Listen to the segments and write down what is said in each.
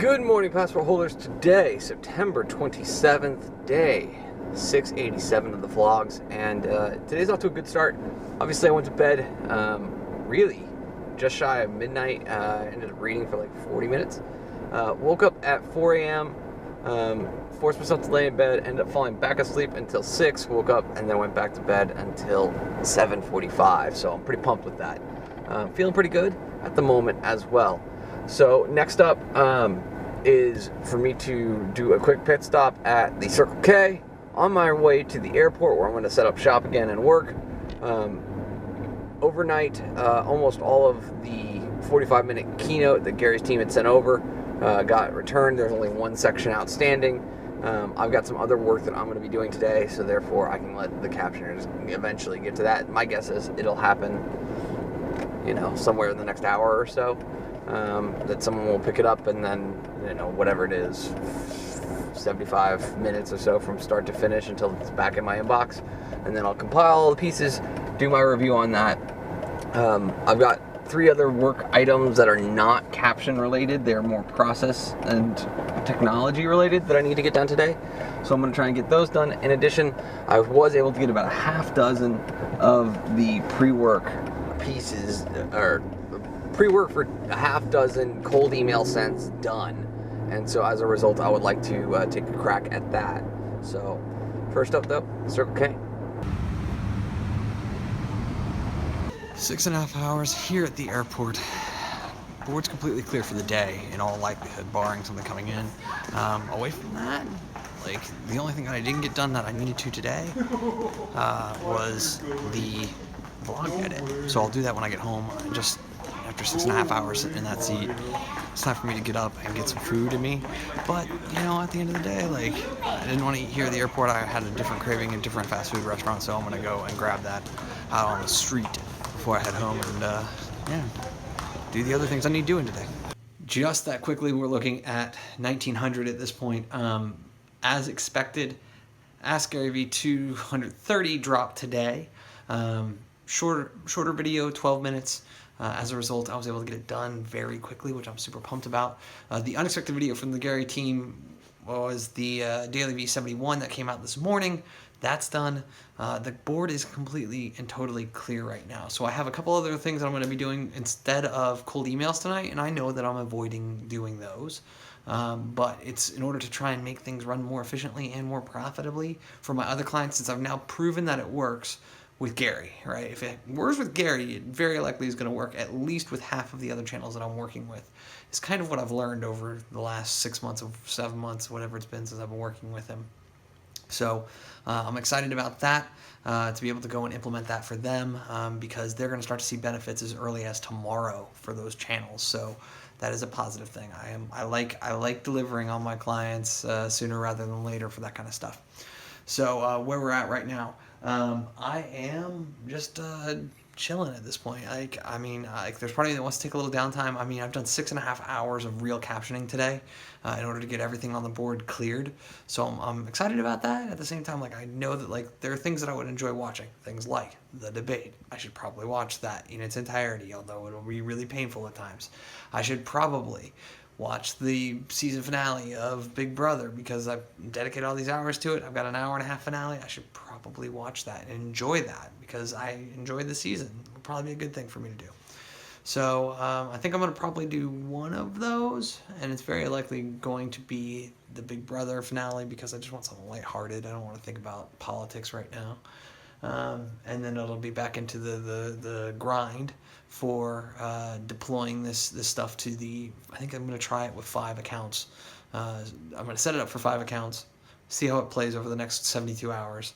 Good morning, passport holders. Today, September 27th, day 687 of the vlogs, and today's off to a good start. Obviously, I went to bed really just shy of midnight. Ended up reading for like 40 minutes. Woke up at 4 a.m., forced myself to lay in bed, ended up falling back asleep until 6, woke up, and then went back to bed until 7:45. So I'm pretty pumped with that. Feeling pretty good at the moment as well. So next up is for me to do a quick pit stop at the Circle K on my way to the airport, where I'm going to set up shop again and work. Overnight, almost all of the 45-minute keynote that Gary's team had sent over got returned. There's only one section outstanding. I've got some other work that I'm going to be doing today, so therefore I can let the captioners eventually get to that. My guess is it'll happen, somewhere in the next hour or so. That someone will pick it up, and then, whatever it is, 75 minutes or so from start to finish until it's back in my inbox. And then I'll compile all the pieces, do my review on that. I've got 3 other work items that are not caption related. They're more process and technology related that I need to get done today. So I'm going to try and get those done. In addition, I was able to get about a half dozen of the pre-work pieces, or pre-work for a half dozen cold email sends done. And so as a result, I would like to take a crack at that. So first up though, Circle K. 6.5 hours here at the airport. Board's completely clear for the day, in all likelihood, barring something coming in. Away from that, the only thing that I didn't get done that I needed to today was the vlog edit. So I'll do that when I get home. Just after 6.5 hours sitting in that seat, it's time for me to get up and get some food in me. But, at the end of the day, I didn't want to eat here at the airport. I had a different craving in a different fast food restaurant, so I'm going to go and grab that out on the street before I head home and, do the other things I need doing today. Just that quickly, we're looking at 1900 at this point. As expected, Ask Gary V 230 dropped today. Shorter video, 12 minutes. As a result, I was able to get it done very quickly, which I'm super pumped about. The unexpected video from the Gary team was the Daily V71 that came out this morning. That's done. The board is completely and totally clear right now. So I have a couple other things that I'm going to be doing instead of cold emails tonight, and I know that I'm avoiding doing those. But it's in order to try and make things run more efficiently and more profitably for my other clients, since I've now proven that it works with Gary, right? If it works with Gary, it very likely is going to work at least with half of the other channels that I'm working with. It's kind of what I've learned over the last 6 months or 7 months, whatever it's been since I've been working with him. So I'm excited about that, to be able to go and implement that for them, because they're going to start to see benefits as early as tomorrow for those channels. So that is a positive thing. I like delivering on my clients sooner rather than later for that kind of stuff. So where we're at right now, I am just chilling at this point. There's part of me that wants to take a little downtime. I've done 6.5 hours of real captioning today in order to get everything on the board cleared. So I'm excited about that. At the same time, I know that there are things that I would enjoy watching. Things like the debate. I should probably watch that in its entirety, although it'll be really painful at times. I should probably watch the season finale of Big Brother, because I've dedicated all these hours to it. I've got an hour-and-a-half finale. I should probably watch that and enjoy that, because I enjoyed the season. It'll probably be a good thing for me to do. So I think I'm going to probably do one of those, and it's very likely going to be the Big Brother finale, because I just want something lighthearted. I don't want to think about politics right now. And then it'll be back into the grind for deploying this stuff to the. I think I'm going to try it with 5 accounts. I'm going to set it up for 5 accounts, see how it plays over the next 72 hours,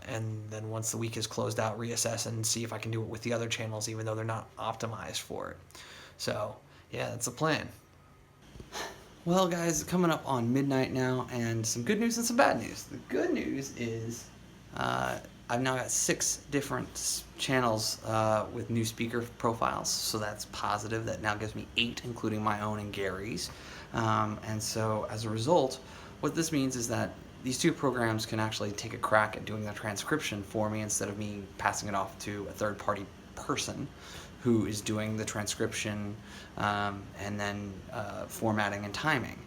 and then once the week is closed out, reassess and see if I can do it with the other channels, even though they're not optimized for it. So yeah, that's the plan. Well, guys, coming up on midnight now, and some good news and some bad news. The good news is I've now got 6 different channels with new speaker profiles, so that's positive. That now gives me 8, including my own and Gary's. And so as a result, what this means is that these 2 programs can actually take a crack at doing the transcription for me, instead of me passing it off to a third-party person who is doing the transcription and then formatting and timing.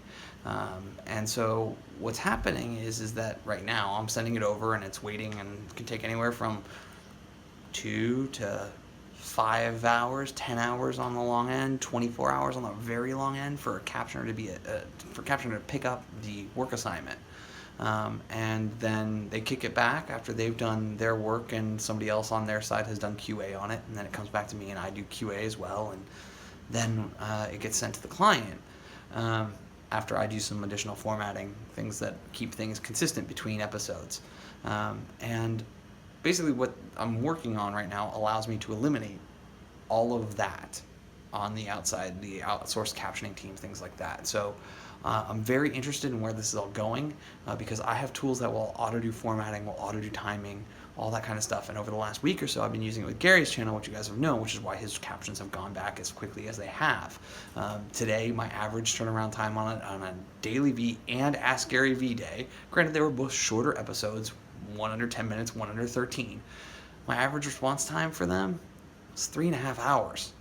And so what's happening is that right now I'm sending it over and it's waiting, and it can take anywhere from 2 to 5 hours, 10 hours on the long end, 24 hours on the very long end for a captioner to be for captioner to pick up the work assignment. And then they kick it back after they've done their work and somebody else on their side has done QA on it, and then it comes back to me and I do QA as well, and then it gets sent to the client after I do some additional formatting, things that keep things consistent between episodes. And basically what I'm working on right now allows me to eliminate all of that on the outside, the outsourced captioning team, things like that. So I'm very interested in where this is all going because I have tools that will auto do formatting, will auto do timing, all that kind of stuff. And over the last week or so, I've been using it with Gary's channel, which you guys have known, which is why his captions have gone back as quickly as they have. Today, my average turnaround time on it on a Daily V and Ask Gary V day, granted they were both shorter episodes, one under 10 minutes, one under 13. My average response time for them was 3.5 hours.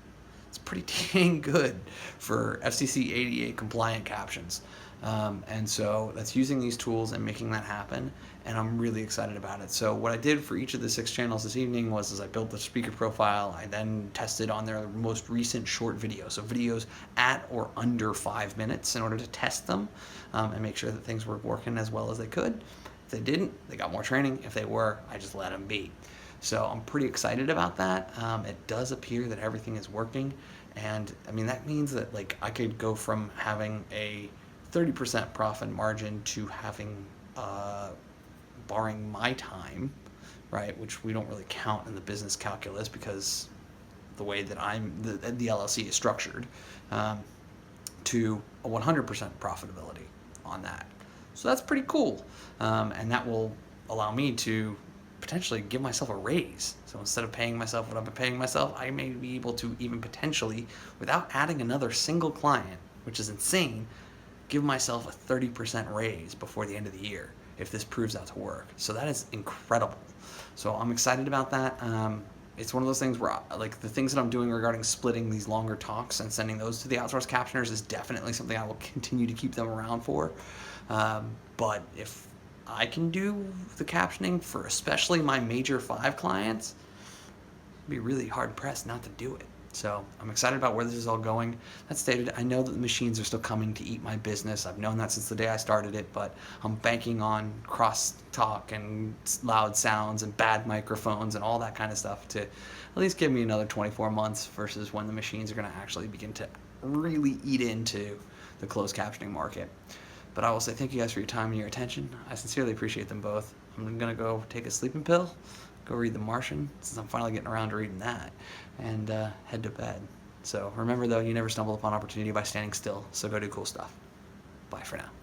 It's pretty dang good for FCC 88 compliant captions. And so that's using these tools and making that happen, and I'm really excited about it. So what I did for each of the 6 channels this evening was I built the speaker profile. I then tested on their most recent short videos, so videos at or under 5 minutes, in order to test them and make sure that things were working as well as they could. If they didn't, they got more training. If they were, I just let them be. So I'm pretty excited about that. It does appear that everything is working, and I mean that means that like I could go from having a 30% profit margin to having, barring my time, right, which we don't really count in the business calculus because the way that the LLC is structured, to a 100% profitability on that. So that's pretty cool, and that will allow me to potentially give myself a raise. So instead of paying myself what I've been paying myself, I may be able to even potentially, without adding another single client, which is insane, give myself a 30% raise before the end of the year if this proves out to work. So that is incredible. So I'm excited about that. It's one of those things where like the things that I'm doing regarding splitting these longer talks and sending those to the outsourced captioners is definitely something I will continue to keep them around for. But if I can do the captioning for especially my major 5 clients, I'd be really hard pressed not to do it. So I'm excited about where this is all going. That stated, I know that the machines are still coming to eat my business. I've known that since the day I started it, but I'm banking on cross-talk and loud sounds and bad microphones and all that kind of stuff to at least give me another 24 months versus when the machines are going to actually begin to really eat into the closed captioning market. But I will say thank you guys for your time and your attention. I sincerely appreciate them both. I'm going to go take a sleeping pill, go read The Martian, since I'm finally getting around to reading that, and head to bed. So remember, though, you never stumble upon opportunity by standing still, so go do cool stuff. Bye for now.